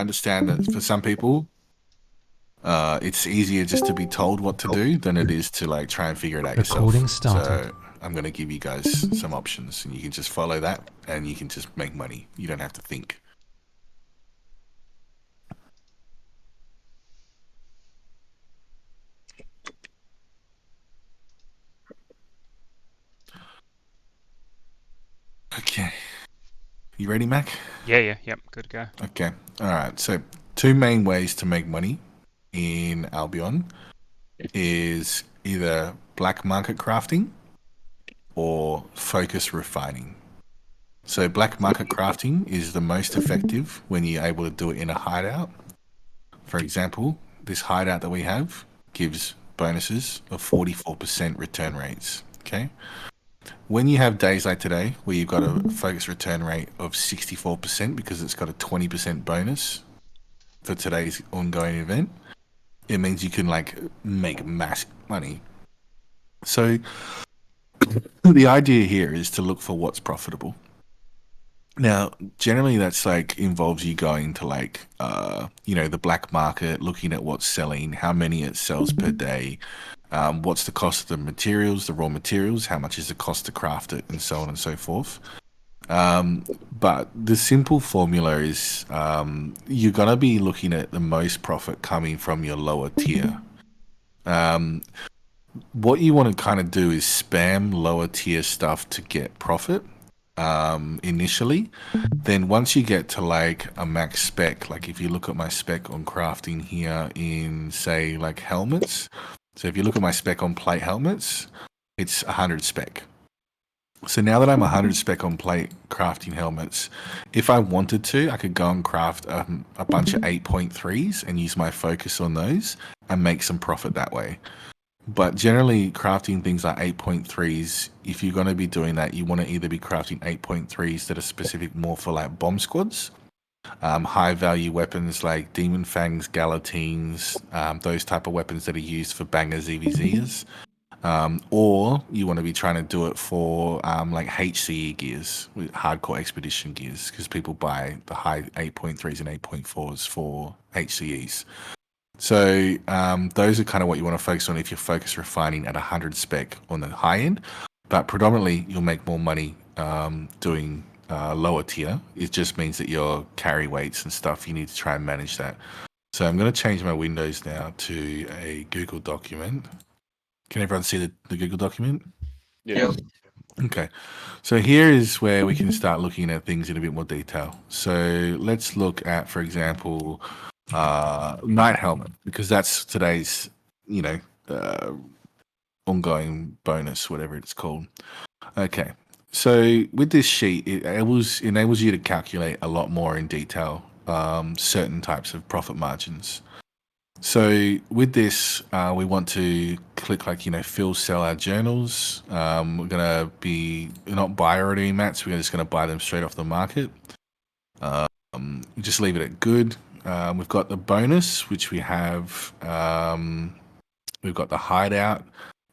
understand that for some people, it's easier just to be told what to do than it is to like try and figure it out Recording yourself. started. So I'm going to give you guys some options, and you can just follow that, and you can just make money. You don't have to think. Okay. You ready, Mac? Yep, good to go. Okay. All right. So, two main ways to make money in Albion is either black market crafting or focus refining. So, black market crafting is the most effective when you're able to do it in a hideout. For example, this hideout that we have gives bonuses of 44% return rates. Okay. When you have days like today where you've got a focus return rate of 64% because it's got a 20% bonus for today's ongoing event, it means you can like make massive money. So the idea here is to look for what's profitable. Now, generally that's like involves you going to like the black market, looking at what's selling, how many it sells per day, what's the cost of the materials, the raw materials, how much is the cost to craft it, and so on and so forth. But the simple formula is you're going to be looking at the most profit coming from your lower tier. What you want to kind of do is spam lower tier stuff to get profit initially. Then once you get to like a max spec, like if you look at my spec on crafting here in say like helmets, so if you look at my spec on plate helmets, it's 100 spec. So now that I'm 100 spec on plate crafting helmets, if I wanted to, I could go and craft a bunch of 8.3s and use my focus on those and make some profit that way. But generally, crafting things like 8.3s, if you're going to be doing that, you want to either be crafting 8.3s that are specific more for like bomb squads, high value weapons like demon fangs, gallatines, those type of weapons that are used for bangers, EVZs. Or you want to be trying to do it for like HCE gears, with hardcore expedition gears, because people buy the high 8.3s and 8.4s for HCEs. So those are kind of what you want to focus on if you're focus refining at 100 spec on the high end. But predominantly, you'll make more money doing lower tier. It just means that your carry weights and stuff, you need to try and manage that. So I'm going to change my windows now to a Google document. Can everyone see the Google document? Yeah. Okay. So here is where we can start looking at things in a bit more detail. So let's look at, for example, Night Helmet, because that's today's, ongoing bonus, whatever it's called. Okay. So with this sheet, it enables you to calculate a lot more in detail certain types of profit margins. So with this, we want to click like, fill, sell our journals. We're going to be not buy already mats. We're just going to buy them straight off the market. Just leave it at good. We've got the bonus, which we have. We've got the hideout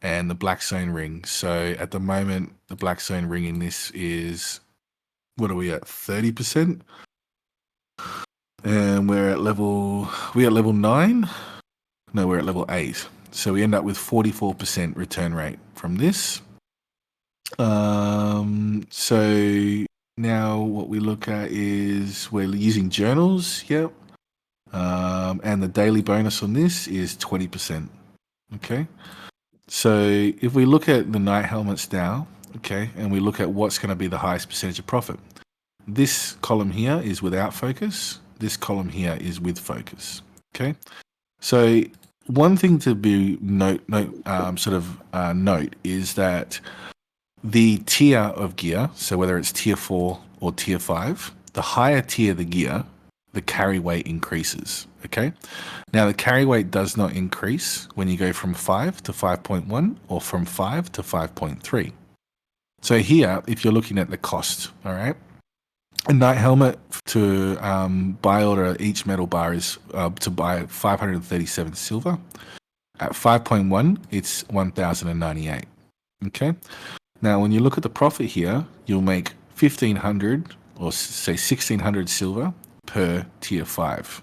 and the BlackZone ring. So at the moment, the BlackZone ring in this is, what are we at? 30%. And we're at level 9. No, we're at level 8. So we end up with 44% return rate from this. So now what we look at is we're using journals. Yep. And the daily bonus on this is 20%. Okay. So if we look at the night helmets now, okay, and we look at what's going to be the highest percentage of profit, this column here is without focus. This column here is with focus. Okay. So one thing to be note is that the tier of gear, so whether it's tier 4 or tier 5, the higher tier the gear, the carry weight increases. Okay. Now the carry weight does not increase when you go from 5 to 5.1 or from 5 to 5.3. So here, if you're looking at the cost, all right, a night helmet to buy order each metal bar is to buy 537 silver. At 5.1, it's 1,098. Okay. Now, when you look at the profit here, you'll make 1,500 or say 1,600 silver per tier 5.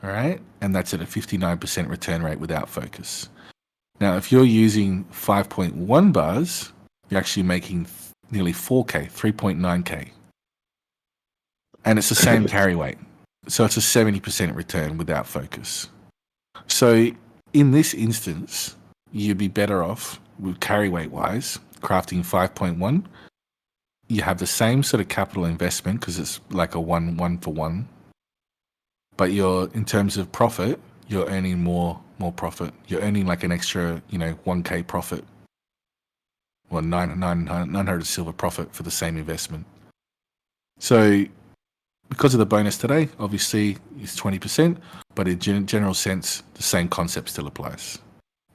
All right. And that's at a 59% return rate without focus. Now, if you're using 5.1 bars, you're actually making nearly 4K, 3.9K. And it's the same carry weight. So it's a 70% return without focus. So in this instance, you'd be better off with carry weight wise, crafting 5.1. You have the same sort of capital investment because it's like a one for one. But you're, in terms of profit, you're earning more profit. You're earning like an extra, 1K profit or 900 silver profit for the same investment. So because of the bonus today, obviously it's 20%, but in general sense, the same concept still applies.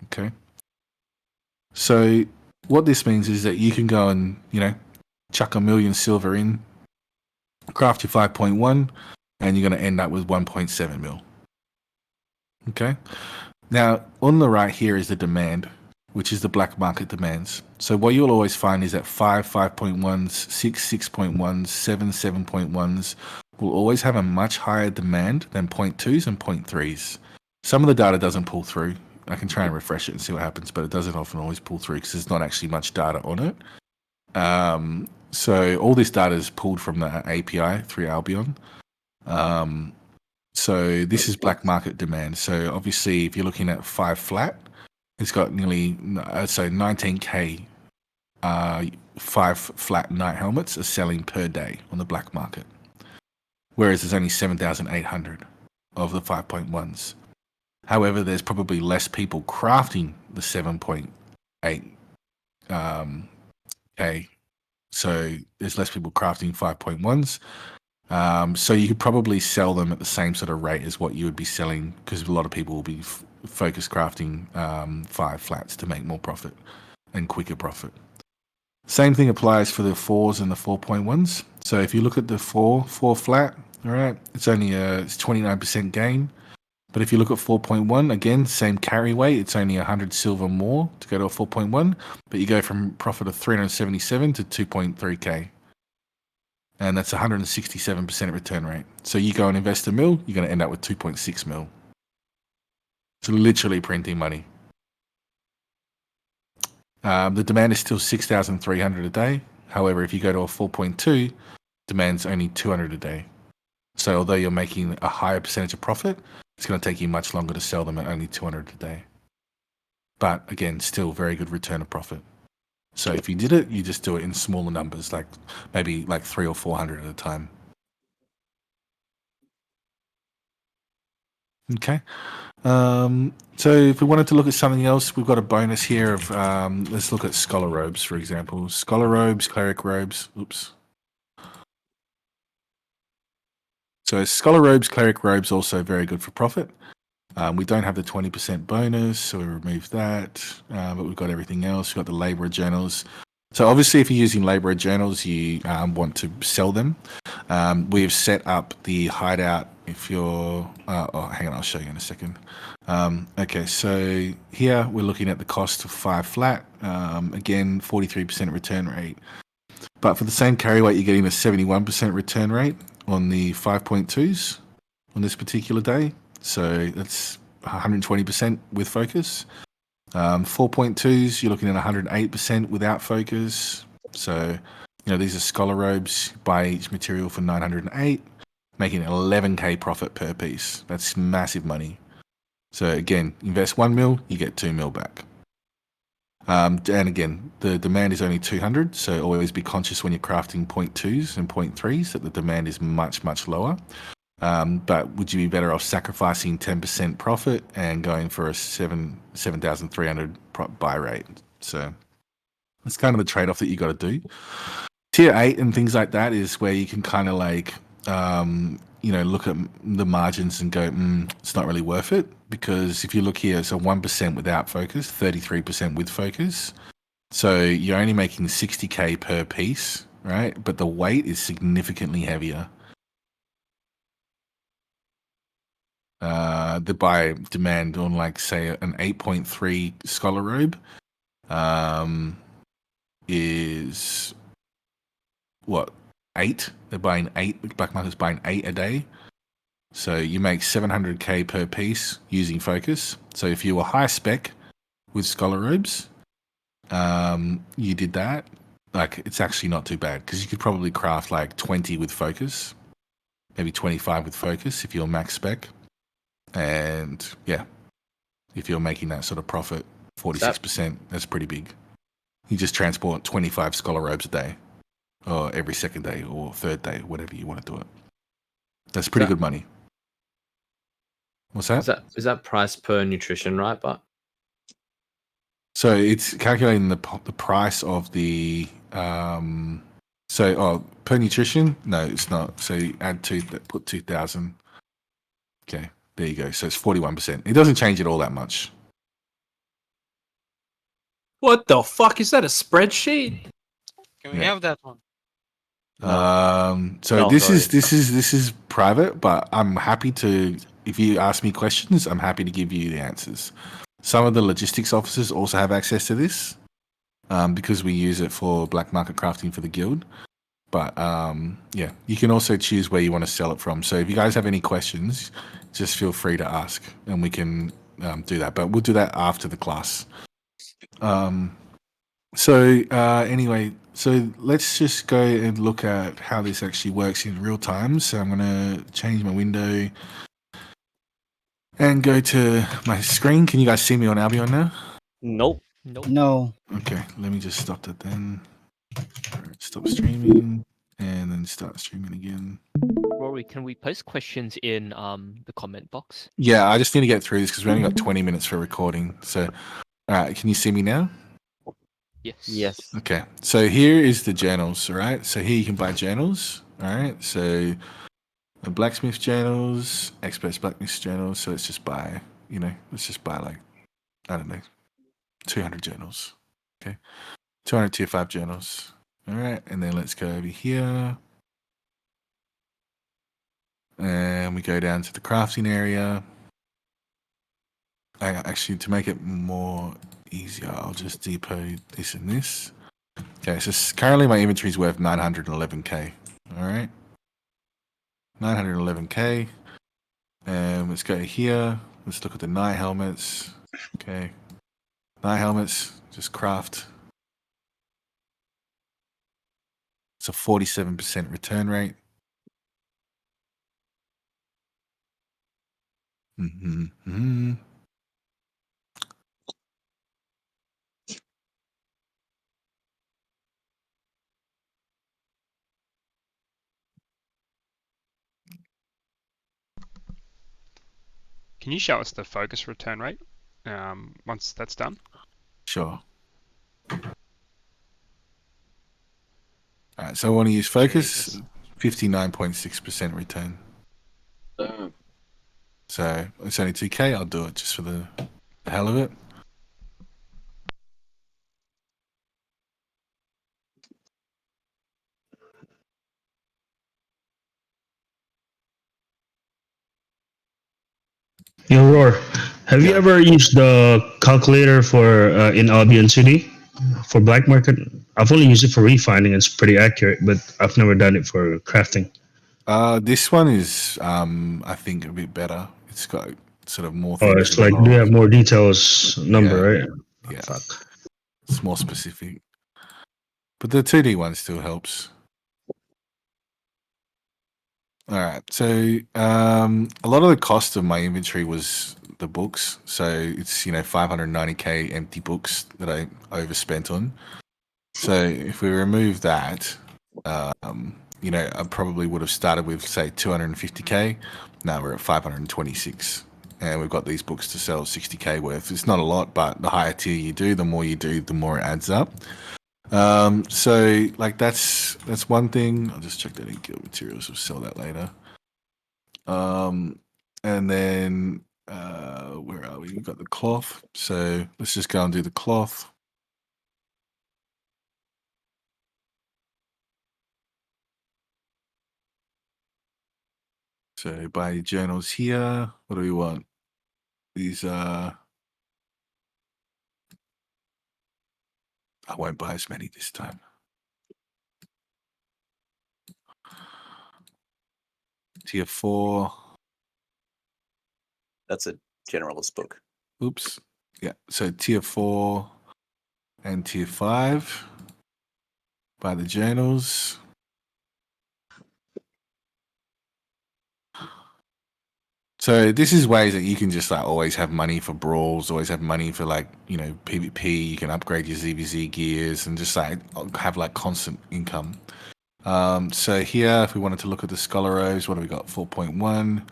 Okay. So what this means is that you can go and, chuck 1 million silver in, craft your 5.1, and you're going to end up with 1.7 mil. Okay. Now, on the right here is the demand, which is the black market demands. So what you'll always find is that 5.1s, 6.1s, 7.1s will always have a much higher demand than 0.2s and 0.3s. Some of the data doesn't pull through. I can try and refresh it and see what happens, but it doesn't often always pull through because there's not actually much data on it. So all this data is pulled from the API through Albion. So this is black market demand. So obviously, if you're looking at 5 flat, it's got nearly 19K 5 flat night helmets are selling per day on the black market, whereas there's only 7,800 of the 5.1s. However, there's probably less people crafting the 7.8 K. So there's less people crafting 5.1s. So you could probably sell them at the same sort of rate as what you would be selling, because a lot of people will be focus crafting 5 flats to make more profit and quicker profit. Same thing applies for the 4s and the 4.1s. So if you look at the 4 flat, all right, it's only it's 29% gain. But if you look at 4.1, again, same carry weight, it's only 100 silver more to go to a 4.1, but you go from profit of 377 to 2.3K. And that's 167% return rate. So you go and invest $1 mil, you're going to end up with 2.6 mil. It's literally printing money. The demand is still 6,300 a day. However, if you go to a 4.2, demand's only 200 a day. So although you're making a higher percentage of profit, it's going to take you much longer to sell them at only 200 a day. But again, still very good return of profit. So if you did it, you just do it in smaller numbers, like maybe like 300 or 400 at a time. Okay. So if we wanted to look at something else, we've got a bonus here of, let's look at scholar robes, for example. Scholar robes, cleric robes. Oops. So scholar robes, cleric robes, also very good for profit. We don't have the 20% bonus, so we remove that. But we've got everything else. We've got the laborer journals. So obviously, if you're using laborer journals, you want to sell them. We've set up the hideout. If you're, hang on, I'll show you in a second. Okay, so here we're looking at the cost of 5 flat. Again, 43% return rate. But for the same carry weight, you're getting a 71% return rate on the 5.2s on this particular day. So that's 120% with focus. 4.2s, you're looking at 108% without focus. So, these are scholar robes. Buy each material for 908, making 11K profit per piece. That's massive money. So again, invest 1 mil, you get 2 mil back. And again, the demand is only 200, so always be conscious when you're crafting 0.2s and 0.3s that the demand is much, much lower. But would you be better off sacrificing 10% profit and going for a 7,300 buy rate? So that's kind of the trade-off that you got to do. Tier 8 and things like that is where you can kind of like, look at the margins and go, it's not really worth it. Because if you look here, it's a 1% without focus, 33% with focus. So you're only making 60K per piece, right? But the weight is significantly heavier. The buy demand on, like, say, an 8.3 scholar robe is what? 8. They're buying 8. Black market's buying 8 a day. So you make 700k per piece using focus. So if you were high spec with scholar robes, you did that. Like, it's actually not too bad because you could probably craft like 20 with focus, maybe 25 with focus if you're max spec. And yeah, if you're making that sort of profit, 46%, that's pretty big. You just transport 25 scholar robes a day, or every second day, or third day, whatever you want to do it. That's pretty good money. What's that? Is that price per nutrition, right? But so it's calculating the price of the per nutrition. No, it's not. So you add put 2,000. Okay, there you go. So it's 41%. It doesn't change it all that much. What the fuck is that? A spreadsheet? Can we have that one? So this is private, but I'm happy to. If you ask me questions, I'm happy to give you the answers. Some of the logistics officers also have access to this because we use it for black market crafting for the guild. But yeah, you can also choose where you want to sell it from. So if you guys have any questions, just feel free to ask, and we can do that. But we'll do that after the class. Anyway, so let's just go and look at how this actually works in real time. So I'm going to change my window and go to my screen. Can you guys see me on Albion now? Nope. No. Okay, let me just stop that then. Stop streaming and then start streaming again. Rory, can we post questions in the comment box? Yeah, I just need to get through this because we only got 20 minutes for recording. So, all right, can you see me now? Yes. Okay, so here is the journals, all right? So here you can buy journals, all right? So blacksmith journals, experts blacksmith journals. So let's just buy, let's just buy like, I don't know, 200 journals, okay? 200 tier 5 journals, all right? And then let's go over here. And we go down to the crafting area. Actually, to make it more easier, I'll just depot this and this. Okay, so currently my inventory is worth 911k. All right, 911k. And let's go here. Let's look at the night helmets. Okay, night helmets. Just craft. It's a 47% return rate. Can you show us the focus return rate once that's done? Sure. All right, so I want to use focus. 59.6% return. So it's only 2k. I'll do it just for the hell of it. Yo, Roar, have you ever used the calculator for in Albion City for black market? I've only used it for refining. It's pretty accurate, but I've never done it for crafting. This one is, I think, a bit better. It's got sort of more Oh, things. it's like, do you have more details number, right? Yeah. Fuck. It's more specific. But the 2D one still helps. All right. So a lot of the cost of my inventory was the books. So it's, 590k empty books that I overspent on. So if we remove that, I probably would have started with, say, 250k. Now we're at 526. And we've got these books to sell 60k worth. It's not a lot, but the higher tier you do, the more it adds up. So like that's one thing. I'll just check that in guild materials. We'll sell that later. And then where are we? We've got the cloth. So let's just go and do the cloth. So buy journals here. What do we want? These I won't buy as many this time. tier 4. That's a generalist book. Oops. Yeah. So tier 4 and tier 5 by the journals. So this is ways that you can just like always have money for brawls, always have money for like, you know, PvP. You can upgrade your ZVZ gears and just like have like constant income. So here, if we wanted to look at the Scholar Robes, what do we got? 4.1.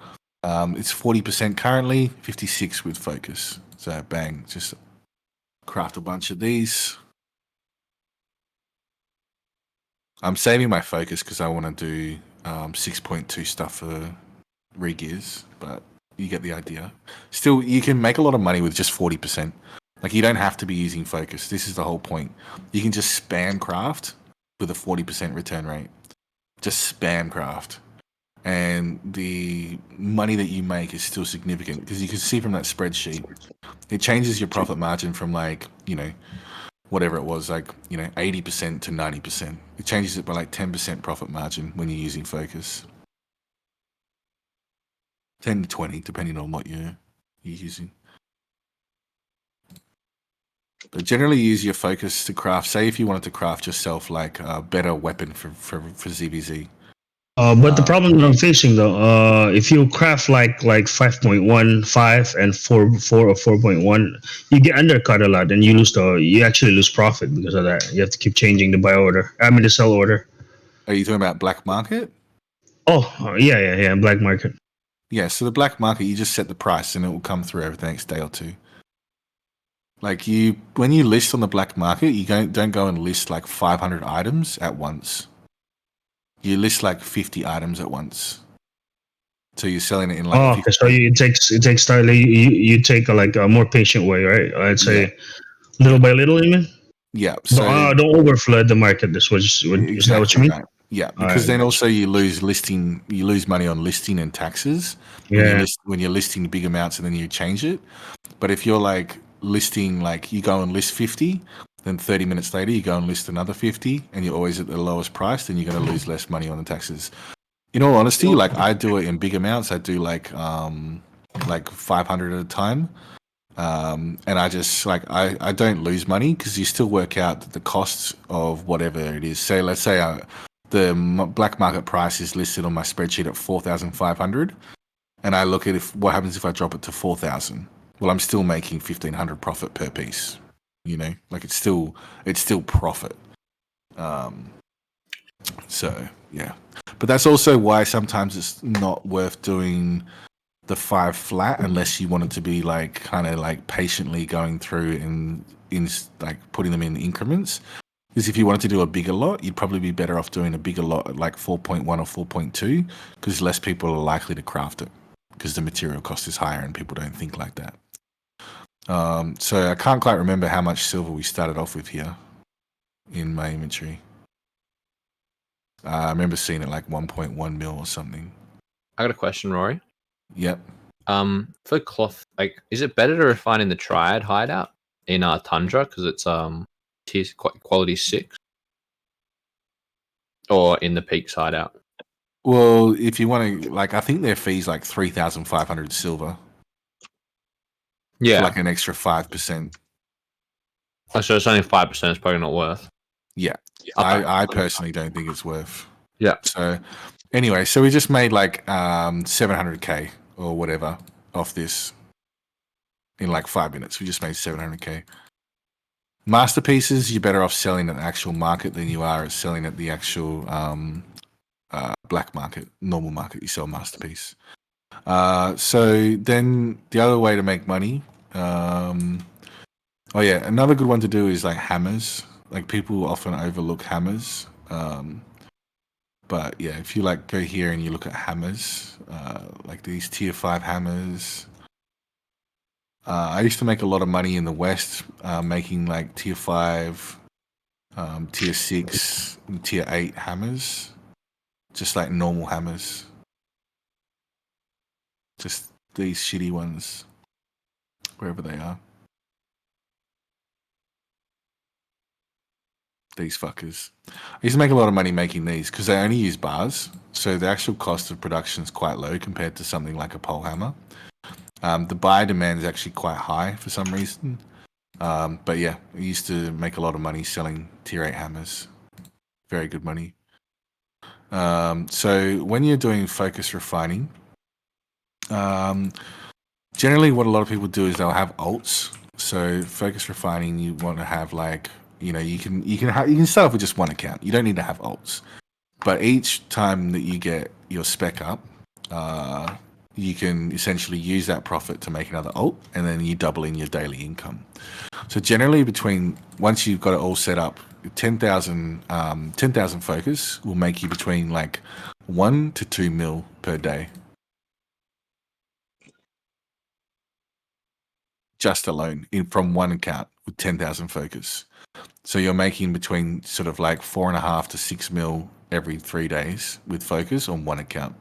It's 40% currently, 56 with focus. So bang, just craft a bunch of these. I'm saving my focus because I want to do 6.2 stuff for re-gears, but you get the idea. Still, you can make a lot of money with just 40%. Like, you don't have to be using focus. This is the whole point. You can just spam craft with a 40% return rate. Just spam craft. And the money that you make is still significant because you can see from that spreadsheet, it changes your profit margin from like, you know, whatever it was, like, you know, 80% to 90%. It changes it by like 10% profit margin when you're using focus. 10 to 20, depending on what you're using. But generally use your focus to craft. Say if you wanted to craft yourself like a better weapon for ZVZ. But the problem that I'm facing though, if you craft like 5.15 and 4 or 4.1, you get undercut a lot and you actually lose profit because of that. You have to keep changing the buy order. I mean the sell order. Are you talking about black market? Oh, yeah, black market. Yeah, so the black market, you just set the price and it will come through over the next day or two. Like when you list on the black market, you don't go and list like 500 items at once. You list like 50 items at once. So you're selling it in like. Okay, so it takes time. You take a more patient way, right? I'd say little by little, you mean? Yeah. So don't overflood the market. Is that what you mean? Right. Yeah, because then also you lose money on listing and taxes when you're listing big amounts and then you change it. But if you're like listing, like you go and list 50, then 30 minutes later you go and list another 50, and you're always at the lowest price, then you're going to lose less money on the taxes. In all honesty, like I do it in big amounts. I do like 500 at a time. And I just like I don't lose money because you still work out the costs of whatever it is. Say, let's say the black market price is listed on my spreadsheet at 4,500, and I look at what happens if I drop it to 4,000. Well, I'm still making 1,500 profit per piece. You know, like it's still profit. So yeah, but that's also why sometimes it's not worth doing the 5 flat unless you want it to be like kind of like patiently going through and in like putting them in increments. Because if you wanted to do a bigger lot, you'd probably be better off doing a bigger lot at like 4.1 or 4.2 because less people are likely to craft it because the material cost is higher and people don't think like that. So I can't quite remember how much silver we started off with here in my inventory. I remember seeing it like 1.1 mil or something. I got a question, Rory. Yep. For cloth, like, is it better to refine in the Triad hideout in Tundra because it's tier quality 6, or in the Peaks hideout? Well, if you want to, like, I think their fee's like 3,500 silver. Yeah, For like an extra 5%. Oh, so it's only 5%. It's probably not worth. Yeah. Okay. I personally don't think it's worth. Yeah. So anyway, so we just made like 700k or whatever off this in like 5 minutes. We just made 700k. Masterpieces, you're better off selling at the actual market than you are at selling at the actual black market, normal market. You sell masterpiece. So then the other way to make money, another good one to do is like hammers. Like people often overlook hammers. But yeah, if you like go here and you look at hammers, like these tier 5 hammers. I used to make a lot of money in the West, making like tier 5, tier 6, and tier 8 hammers. Just like normal hammers. Just these shitty ones, wherever they are. These fuckers. I used to make a lot of money making these because they only use bars, so the actual cost of production is quite low compared to something like a pole hammer. The buy demand is actually quite high for some reason. But yeah, I used to make a lot of money selling tier 8 hammers. Very good money. So when you're doing focus refining, generally what a lot of people do is they'll have alts. So focus refining, you want to have like, you know, you can start off with just one account. You don't need to have alts. But each time that you get your spec up, you can essentially use that profit to make another alt, and then you double in your daily income. So generally, once you've got it all set up, 10,000 focus will make you between like 1 to 2 mil per day, just alone from one account with 10,000 focus. So you're making between sort of like 4.5 to 6 mil every 3 days with focus on one account.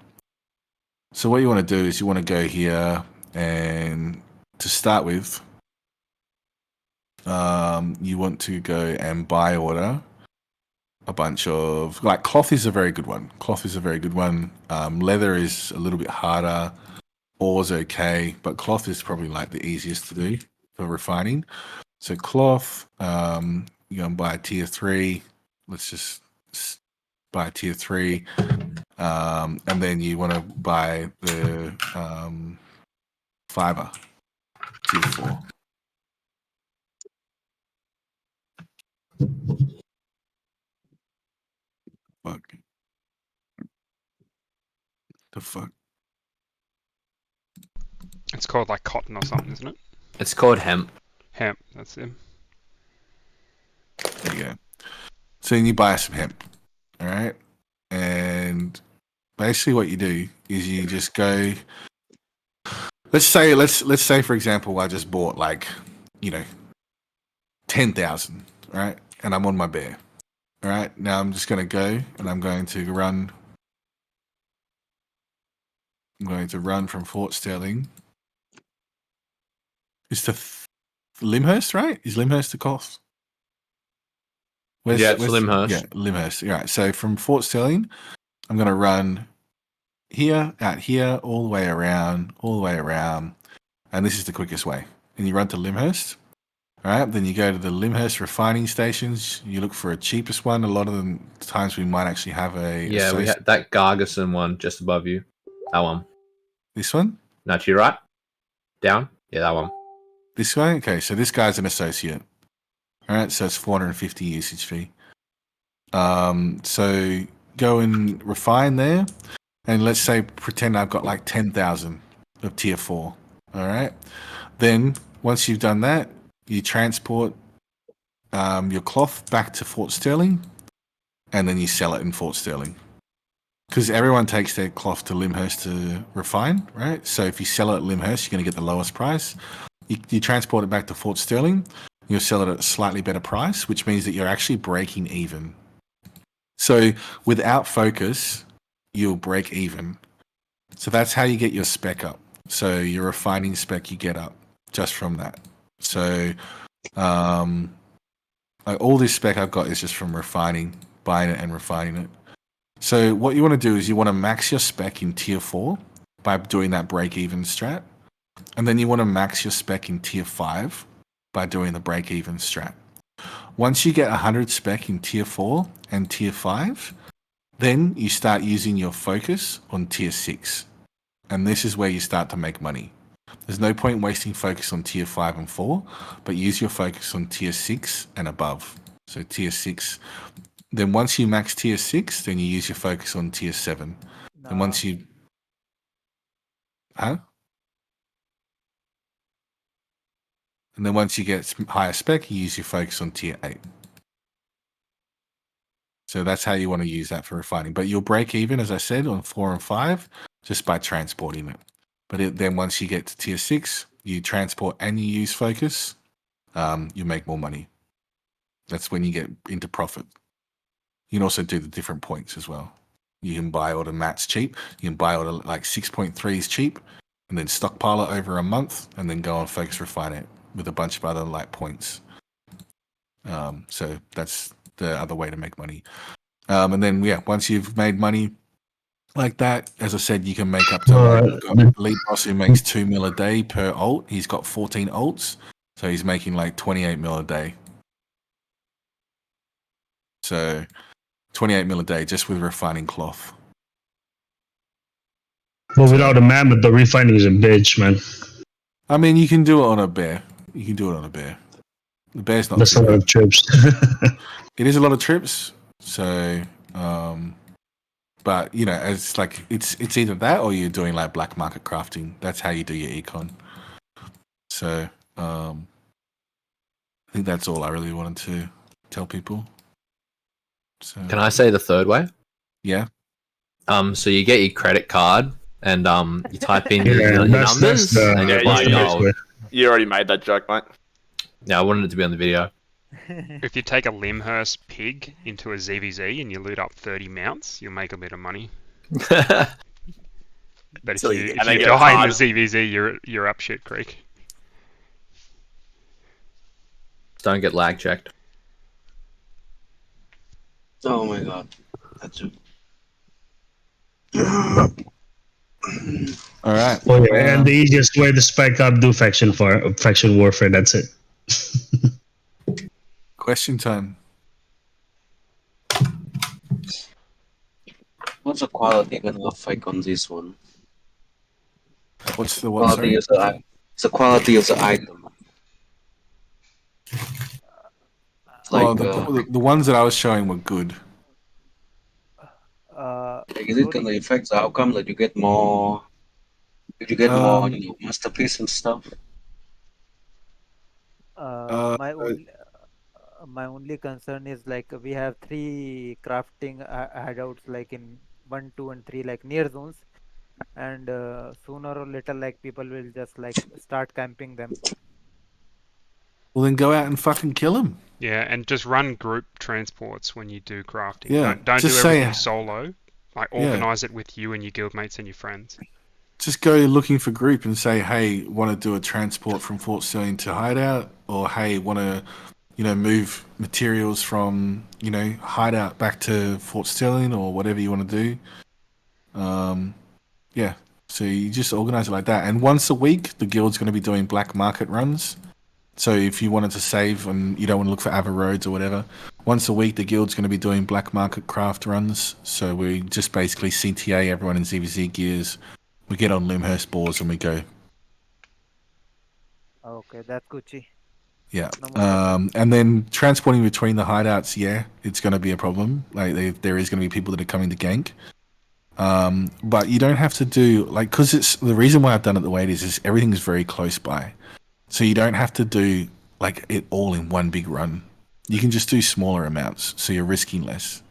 So what you want to do is you want to go here, and to start with, you want to go and buy order a bunch of, like, cloth is a very good one. Leather is a little bit harder. Ore's okay, but cloth is probably like the easiest to do for refining. So cloth, you go and buy a tier 3. Let's just buy a tier 3. And then you want to buy the fiber, tier 4. Fuck. The fuck? It's called like cotton or something, isn't it? It's called hemp. Hemp. That's it. There you go. So then you buy some hemp, all right? And basically what you do is you just go, let's say for example, I just bought like, 10,000, right? And I'm on my bear. All right, now I'm just going to go and I'm going to run from Fort Sterling. It's to Limhurst, right? Is Limhurst the cost? It's Limhurst. Yeah, Limhurst. All right, so from Fort Sterling, I'm going to run here, out here, all the way around, and this is the quickest way. And you run to Limhurst. All right, then you go to the Limhurst refining stations. You look for a cheapest one. A lot of the times we might actually have We had that Gargison one just above you. That one. This one? No, to your right. Down. Yeah, that one. This way? Okay, so this guy's an associate. All right, so it's 450 usage fee. So go and refine there, and let's say pretend I've got like 10,000 of tier 4. All right, then once you've done that, you transport your cloth back to Fort Sterling, and then you sell it in Fort Sterling. Because everyone takes their cloth to Limhurst to refine, right? So if you sell it at Limhurst, you're going to get the lowest price. You transport it back to Fort Sterling, you'll sell it at a slightly better price, which means that you're actually breaking even. So without focus, you'll break even. So that's how you get your spec up. So your refining spec you get up just from that. So like all this spec I've got is just from refining, buying it and refining it. So what you want to do is you want to max your spec in tier 4 by doing that break-even strat. And then you want to max your spec in tier 5 by doing the break-even strat. Once you get 100 spec in tier 4 and tier 5, then you start using your focus on tier 6. And this is where you start to make money. There's no point wasting focus on tier 5 and 4, but use your focus on tier 6 and above. So tier 6. Then once you max tier 6, then you use your focus on tier 7. No. And once you... Huh? And then once you get higher spec, you use your focus on tier 8. So that's how you want to use that for refining. But you'll break even, as I said, on 4 and 5 just by transporting it. But then once you get to tier 6, you transport and you use focus, you make more money. That's when you get into profit. You can also do the different points as well. You can buy order mats cheap. You can buy order like 6.3s cheap, and then stockpile it over a month, and then go on focus refine it with a bunch of other like points. So that's the other way to make money. And then once you've made money like that, as I said, you can make up to we've got Elite Boss who makes 2 mil a day per alt. He's got 14 alts, so he's making like 28 mil a day. So 28 mil a day just with refining cloth. But without a mammoth, the refining is a bitch, man. I mean, you can do it on a bear. You can do it on a bear. The bear's not. That's a lot of trips. It is a lot of trips. So, but it's like it's either that or you're doing like black market crafting. That's how you do your econ. So, I think that's all I really wanted to tell people. So, Can I say the third way? Yeah. So you get your credit card and you type in Yeah, your that's numbers the- and you're yeah, like, yeah. oh, You already made that joke, mate. yeah, I wanted it to be on the video. If you take a Limhurst pig into a ZVZ and you loot up 30 mounts, you'll make a bit of money. But if So you, you- if and then you get die in hard. the ZVZ, you're up shit creek. Don't get lag checked. Oh my god. That's it. All right. Oh yeah, and the easiest way to spec up do faction warfare. That's it. Question time. What's the quality gonna affect on this one? What's the what? Quality Sorry. of the quality of the item. Well, Like, the ones that I was showing were good. like, is it gonna affect the outcome that you get more? If you get more, masterpiece and stuff. My only concern is like we have 3 crafting hideouts like in 1, 2, and 3 like near zones, and sooner or later like people will just like start camping them. Well, then go out and fucking kill them. Yeah, and just run group transports when you do crafting. Yeah, Don't do just say- everything solo. Like organize it with you and your guildmates and your friends. Just go looking for group and say, hey, want to do a transport from Fort Sterling to Hideout, or hey, want to, move materials from, Hideout back to Fort Sterling, or whatever you want to do. Yeah, so you just organize it like that. And once a week, the guild's going to be doing black market runs. So if you wanted to save and you don't want to look for Ava roads or whatever, once a week the guild's going to be doing black market craft runs. So we just basically CTA everyone in ZVZ gears. We get on Limhurst boards and we go. Okay, that's Gucci. Yeah. No more And then transporting between the hideouts, it's going to be a problem. Like there is going to be people that are coming to gank. But you don't have to do because it's the reason why I've done it the way it is everything is very close by. So you don't have to do it all in one big run. You can just do smaller amounts, so you're risking less.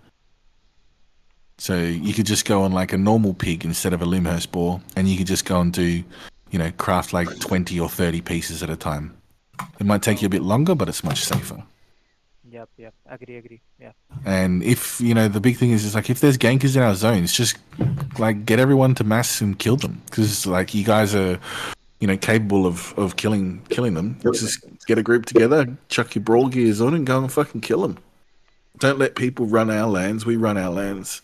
So you could just go on a normal pig instead of a Limhurst boar, and you could just go and do, craft 20 or 30 pieces at a time. It might take you a bit longer, but it's much safer. Yep, agree. Yeah. And if the big thing is if there's gankers in our zones, just get everyone to mass and kill them, because you guys are capable of killing them. Just get a group together, chuck your brawl gears on, and go and fucking kill them. Don't let people run our lands. We run our lands.